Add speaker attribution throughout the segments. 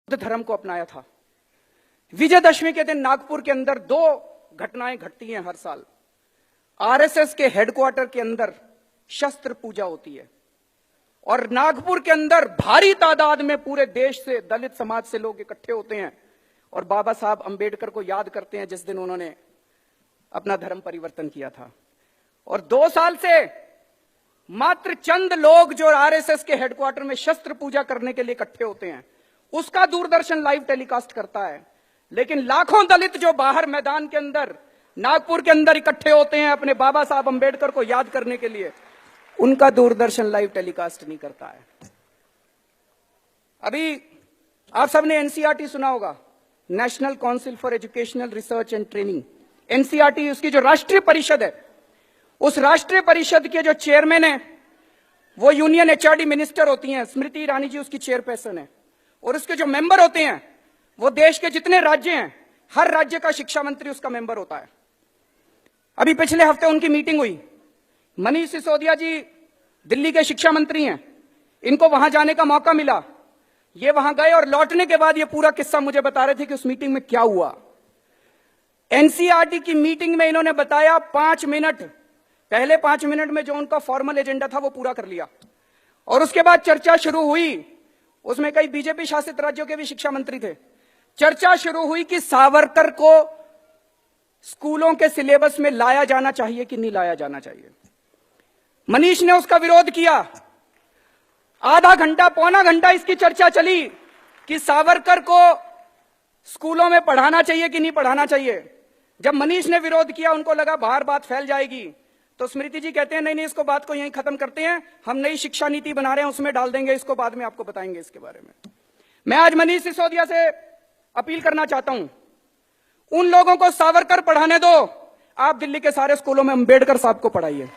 Speaker 1: धर्म को अपनाया था। विजयदशमी के दिन नागपुर के अंदर 2 घटनाएं घटती हैं हर साल। आरएसएस के हेडक्वार्टर के अंदर शस्त्र पूजा होती है और नागपुर के अंदर भारी तादाद में पूरे देश से, दलित समाज से लोग इकट्ठे होते हैं और बाबा साहब अंबेडकर को याद करते हैं जिस दिन उन्होंने अपना धर्म परिवर्तन किया था। और 2 साल से मात्र चंद लोग जो आरएसएस के हेडक्वार्टर में शस्त्र पूजा करने के लिए इकट्ठे होते हैं, उसका दूरदर्शन लाइव टेलीकास्ट करता है। लेकिन लाखों दलित जो बाहर मैदान के अंदर नागपुर के अंदर इकट्ठे होते हैं अपने बाबा साहब अंबेडकर को याद करने के लिए, उनका दूरदर्शन लाइव टेलीकास्ट नहीं करता है। अभी आप सबने एनसीईआरटी सुना होगा, national council for educational research and training. NCERT उसकी जो राष्ट्रीय परिषद है, उस राष्ट्रीय परिषद के जो चेयरमैन है वो यूनियन एचआरडी मिनिस्टर होती हैं, स्मृति ईरानी जी उसकी चेयरपर्सन है। और उसके जो मेंबर होते हैं वो देश के जितने राज्य हैं, हर राज्य का शिक्षा मंत्री उसका मेंबर होता है। अभी पिछले हफ्ते उनकी मीटिंग हुई। मनीष सिसोदिया जी दिल्ली के शिक्षा मंत्री हैं, इनको वहां जाने का मौका मिला। ये वहां गए और लौटने के बाद ये पूरा किस्सा मुझे बता रहे थे कि उस मीटिंग में क्या हुआ। एनसीईआरटी की मीटिंग में इन्होंने बताया 5 मिनट, पहले 5 मिनट में जो उनका फॉर्मल एजेंडा था वो पूरा कर लिया और उसके बाद चर्चा शुरू हुई। उसमें कई बीजेपी शासित राज्यों के भी शिक्षा मंत्री थे। चर्चा शुरू हुई कि सावरकर को स्कूलों के सिलेबस में लाया जाना चाहिए कि नहीं लाया जाना चाहिए। मनीष ने उसका विरोध किया। आधा घंटा, पौना घंटा इसकी चर्चा चली कि सावरकर को स्कूलों में पढ़ाना चाहिए कि नहीं पढ़ाना चाहिए। जब मनीष ने विरोध किया, उनको लगा बाहर बात फैल जाएगी, तो स्मृति जी कहते हैं नहीं नहीं, इसको बात को यहीं खत्म करते हैं, हम नई शिक्षा नीति बना रहे हैं उसमें डाल देंगे, इसको बाद में आपको बताएंगे इसके बारे में। मैं आज मनीष सिसोदिया से अपील करना चाहता हूं, उन लोगों को सावरकर पढ़ाने दो, आप दिल्ली के सारे स्कूलों में अंबेडकर साहब को पढ़ाइए।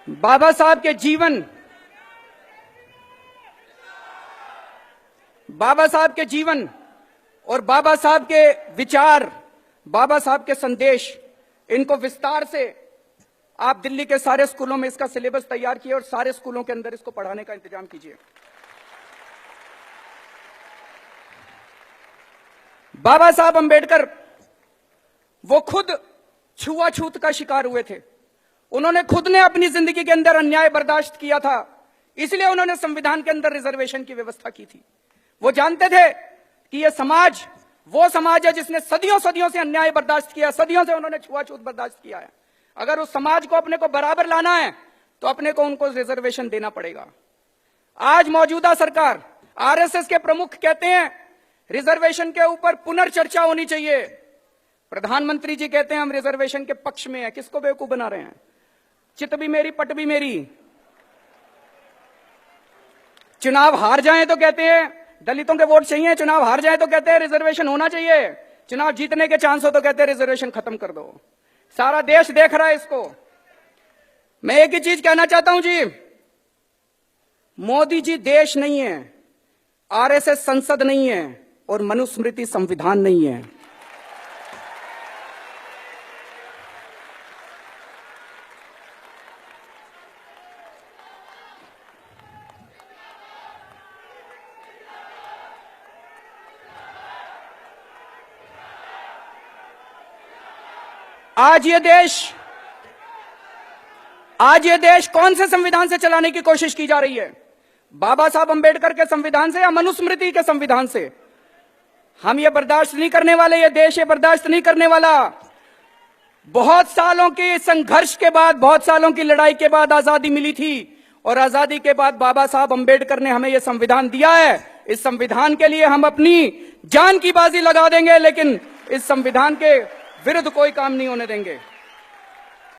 Speaker 1: बाबा साहब के जीवन, बाबा साहब के जीवन और बाबा साहब के विचार, बाबा साहब के संदेश, इनको विस्तार से आप दिल्ली के सारे स्कूलों में इसका सिलेबस तैयार किए और सारे स्कूलों के अंदर इसको पढ़ाने का इंतजाम कीजिए। बाबा साहब अंबेडकर वो खुद छुआछूत का शिकार हुए थे। उन्होंने खुद ने अपनी जिंदगी के अंदर अन्याय बर्दाश्त किया था, इसलिए उन्होंने संविधान के अंदर रिजर्वेशन की व्यवस्था की थी। वो जानते थे कि ये समाज वो समाज है जिसने सदियों सदियों से अन्याय बर्दाश्त किया, सदियों से उन्होंने छुआछूत बर्दाश्त किया है। अगर उस समाज को अपने को बराबर लाना है तो अपने को उनको रिजर्वेशन देना पड़ेगा। आज मौजूदा सरकार, आरएसएस के प्रमुख कहते हैं रिजर्वेशन के ऊपर पुनर्चर्चा होनी चाहिए। प्रधानमंत्री जी कहते हैं हम रिजर्वेशन के पक्ष में हैं। किसको बेवकूफ बना रहे हैं? चित भी मेरी पट भी मेरी। चुनाव हार जाएं तो कहते हैं दलितों के वोट चाहिए, चुनाव हार जाए तो कहते हैं रिजर्वेशन होना चाहिए, चुनाव जीतने के चांस हो तो कहते हैं रिजर्वेशन खत्म कर दो। सारा देश देख रहा है इसको। मैं एक ही चीज कहना चाहता हूं जी, मोदी जी देश नहीं है, आरएसएस संसद नहीं है और मनुस्मृति संविधान नहीं है। आज ये देश कौन से संविधान से चलाने की कोशिश की जा रही है? बाबा साहब अंबेडकर के संविधान से या मनुस्मृति के संविधान से? हम ये बर्दाश्त नहीं करने वाले, ये देश ये बर्दाश्त नहीं करने वाला। बहुत सालों के संघर्ष के बाद, बहुत सालों की लड़ाई के बाद आजादी मिली थी और आजादी के बाद बाबा साहब अंबेडकर ने हमें यह संविधान दिया है। इस संविधान के लिए हम अपनी जान की बाजी लगा देंगे, लेकिन इस संविधान के विरुद्ध कोई काम नहीं होने देंगे।